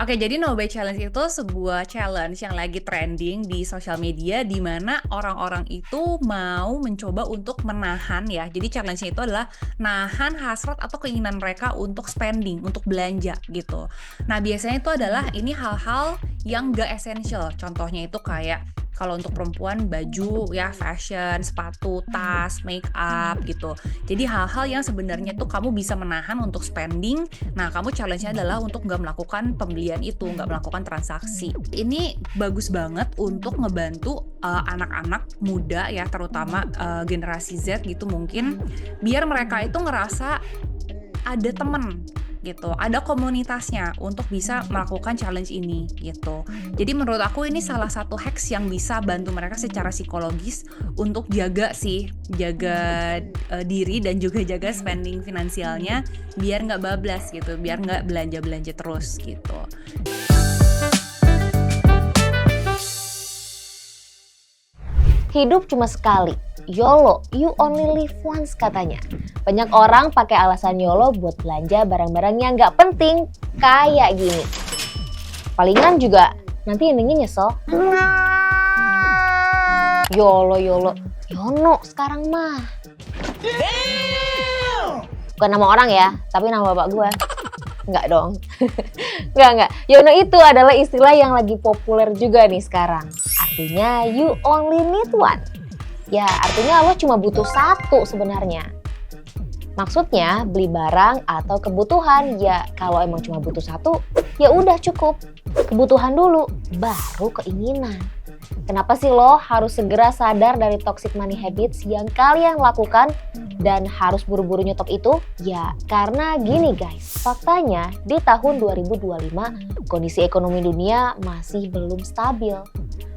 Oke, jadi No Buy Challenge itu sebuah challenge yang lagi trending di sosial media di mana orang-orang itu mau mencoba untuk menahan ya. Jadi challenge-nya itu adalah nahan hasrat atau keinginan mereka untuk spending, untuk belanja gitu. Nah, biasanya itu adalah ini hal-hal yang gak essential. Contohnya itu kayak kalau untuk perempuan baju ya, fashion, sepatu, tas, make up gitu. Jadi hal-hal yang sebenarnya tuh kamu bisa menahan untuk spending. Nah, kamu challenge-nya adalah untuk nggak melakukan pembelian itu, nggak melakukan transaksi. Ini bagus banget untuk ngebantu anak-anak muda ya, terutama generasi Z gitu mungkin, biar mereka itu ngerasa ada temen gitu, ada komunitasnya untuk bisa melakukan challenge ini gitu. Jadi menurut aku ini salah satu hacks yang bisa bantu mereka secara psikologis untuk jaga diri dan juga jaga spending finansialnya biar nggak bablas gitu, biar nggak belanja-belanja terus gitu. Hidup cuma sekali. YOLO, you only live once katanya. Banyak orang pakai alasan YOLO buat belanja barang-barang yang nggak penting kayak gini. Palingan juga nanti endingnya nyesel. YOLO, YOLO, YONO sekarang mah. Bukan nama orang ya, tapi nama bapak gue. Enggak dong. Enggak. YONO itu adalah istilah yang lagi populer juga nih sekarang. Artinya you only need one. Ya artinya lo cuma butuh satu sebenarnya. Maksudnya beli barang atau kebutuhan ya kalau emang cuma butuh satu ya udah cukup. Kebutuhan dulu baru keinginan. Kenapa sih lo harus segera sadar dari toxic money habits yang kalian lakukan dan harus buru-buru nyetop itu? Ya karena gini guys, faktanya di tahun 2025 kondisi ekonomi dunia masih belum stabil.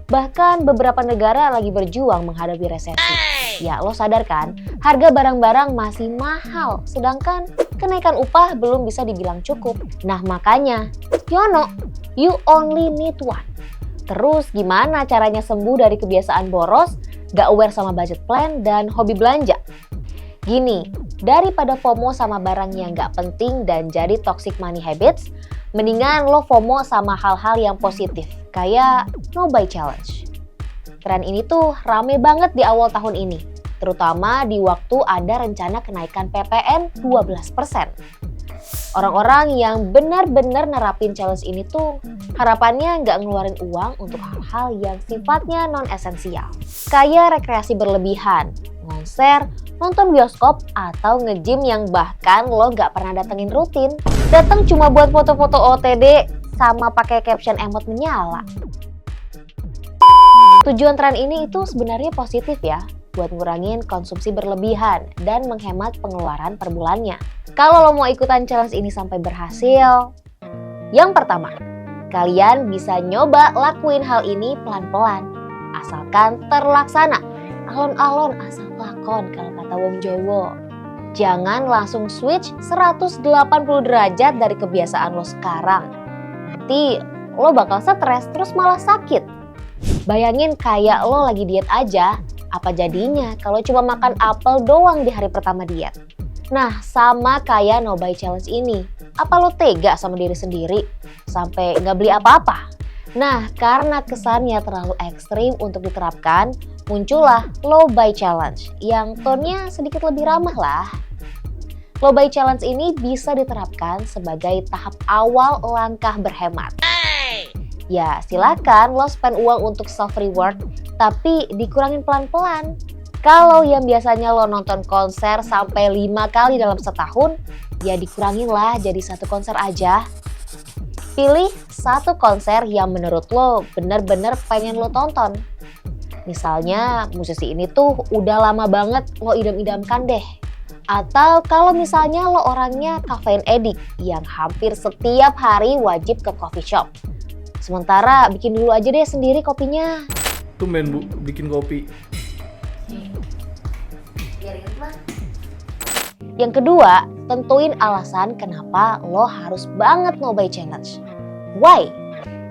Bahkan beberapa negara lagi berjuang menghadapi resesi. Ya lo sadar kan, harga barang-barang masih mahal, sedangkan kenaikan upah belum bisa dibilang cukup. Nah makanya, YONO, you only need one. Terus gimana caranya sembuh dari kebiasaan boros, gak aware sama budget plan, dan hobi belanja? Gini, daripada FOMO sama barang yang gak penting dan jadi toxic money habits, mendingan lo FOMO sama hal-hal yang positif, kayak No Buy Challenge. Tren ini tuh rame banget di awal tahun ini, terutama di waktu ada rencana kenaikan PPN 12%. Orang-orang yang benar-benar nerapin challenge ini tuh harapannya nggak ngeluarin uang untuk hal-hal yang sifatnya non-esensial. Kayak rekreasi berlebihan, konser, nonton bioskop, atau nge-gym yang bahkan lo nggak pernah datengin rutin. Datang cuma buat foto-foto OTD sama pakai caption emot menyala. Tujuan tren ini itu sebenarnya positif ya, buat ngurangin konsumsi berlebihan dan menghemat pengeluaran per bulannya. Kalau lo mau ikutan challenge ini sampai berhasil, yang pertama, kalian bisa nyoba lakuin hal ini pelan-pelan, asalkan terlaksana. Alon-alon asal lakon kalau kata wong Jowo. Jangan langsung switch 180 derajat dari kebiasaan lo sekarang. Nanti lo bakal stres terus malah sakit. Bayangin kayak lo lagi diet aja, apa jadinya kalau cuma makan apel doang di hari pertama diet? Nah, sama kayak No Buy Challenge ini. Apa lo tega sama diri sendiri sampai nggak beli apa-apa? Nah, karena kesannya terlalu ekstrim untuk diterapkan, muncullah Low Buy Challenge yang tone-nya sedikit lebih ramah lah. Low Buy Challenge ini bisa diterapkan sebagai tahap awal langkah berhemat. Ya, silakan lo spend uang untuk self reward, tapi dikurangin pelan-pelan. Kalau yang biasanya lo nonton konser sampai 5 kali dalam setahun, ya dikurangin lah jadi satu konser aja. Pilih satu konser yang menurut lo bener-bener pengen lo tonton. Misalnya musisi ini tuh udah lama banget lo idam-idamkan deh. Atau kalau misalnya lo orangnya caffeine addict yang hampir setiap hari wajib ke coffee shop. Sementara bikin dulu aja deh sendiri kopinya. Tumben Bu, bikin kopi. Yang kedua, tentuin alasan kenapa lo harus banget No Buy Challenge. Why?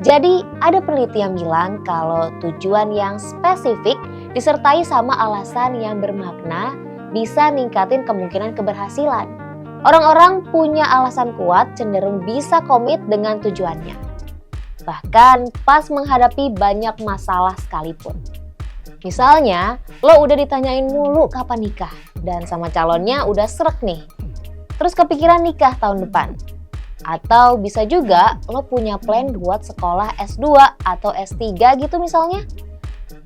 Jadi ada penelitian bilang kalau tujuan yang spesifik disertai sama alasan yang bermakna bisa ningkatin kemungkinan keberhasilan. Orang-orang punya alasan kuat cenderung bisa komit dengan tujuannya. bahkan pas menghadapi banyak masalah sekalipun. Misalnya, lo udah ditanyain mulu kapan nikah, dan sama calonnya udah srek nih. Terus kepikiran nikah tahun depan. Atau bisa juga lo punya plan buat sekolah S2 atau S3 gitu misalnya.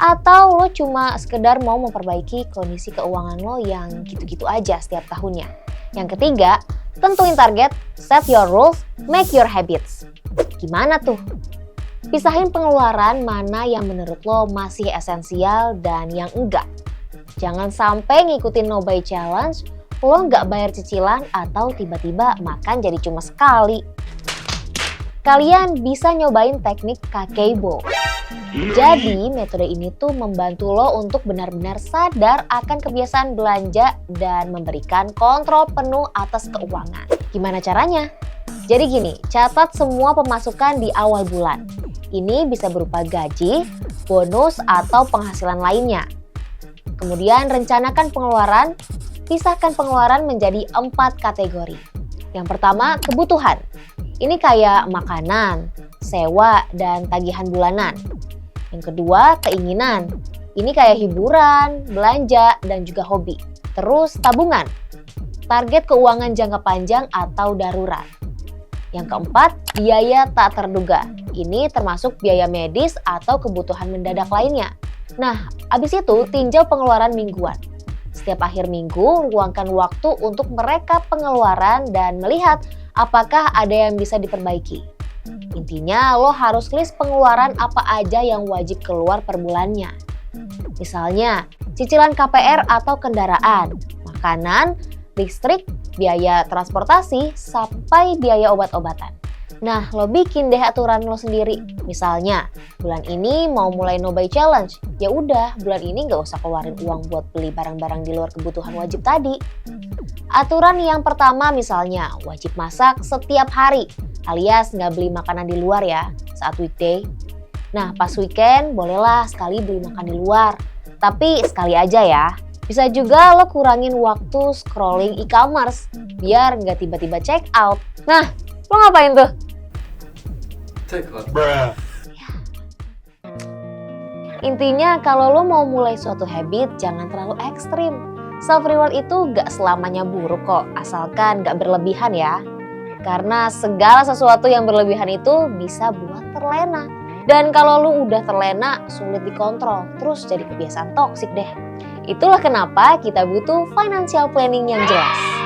Atau lo cuma sekedar mau memperbaiki kondisi keuangan lo yang gitu-gitu aja setiap tahunnya. Yang ketiga, tentuin target, set your rules, make your habits. Gimana tuh? Pisahin pengeluaran mana yang menurut lo masih esensial dan yang enggak. Jangan sampai ngikutin no buy challenge, lo nggak bayar cicilan atau tiba-tiba makan jadi cuma sekali. Kalian bisa nyobain teknik kakeibo. Jadi metode ini tuh membantu lo untuk benar-benar sadar akan kebiasaan belanja dan memberikan kontrol penuh atas keuangan. Gimana caranya? Jadi gini, catat semua pemasukan di awal bulan. Ini bisa berupa gaji, bonus, atau penghasilan lainnya. Kemudian rencanakan pengeluaran, pisahkan pengeluaran menjadi 4 kategori. Yang pertama, kebutuhan. Ini kayak makanan, sewa, dan tagihan bulanan. Yang kedua, keinginan. Ini kayak hiburan, belanja, dan juga hobi. Terus tabungan. Target keuangan jangka panjang atau darurat. Yang keempat, biaya tak terduga. Ini termasuk biaya medis atau kebutuhan mendadak lainnya. Nah, abis itu tinjau pengeluaran mingguan. Setiap akhir minggu, luangkan waktu untuk merekap pengeluaran dan melihat apakah ada yang bisa diperbaiki. Intinya, lo harus list pengeluaran apa aja yang wajib keluar per bulannya. Misalnya, cicilan KPR atau kendaraan, makanan, listrik, biaya transportasi, sampai biaya obat-obatan. Nah, lo bikin deh aturan lo sendiri. Misalnya, bulan ini mau mulai no buy challenge. Ya udah, bulan ini nggak usah keluarin uang buat beli barang-barang di luar kebutuhan wajib tadi. Aturan yang pertama misalnya, wajib masak setiap hari, alias nggak beli makanan di luar ya, saat weekday. Nah, pas weekend bolehlah sekali beli makan di luar. Tapi sekali aja ya. Bisa juga lo kurangin waktu scrolling e-commerce, biar nggak tiba-tiba check out. Nah, lo ngapain tuh? Check out. Intinya kalau lo mau mulai suatu habit, jangan terlalu ekstrim. Self-reward itu gak selamanya buruk kok, asalkan gak berlebihan ya. Karena segala sesuatu yang berlebihan itu bisa buat terlena. Dan kalau lo udah terlena, sulit dikontrol, terus jadi kebiasaan toksik deh. Itulah kenapa kita butuh financial planning yang jelas.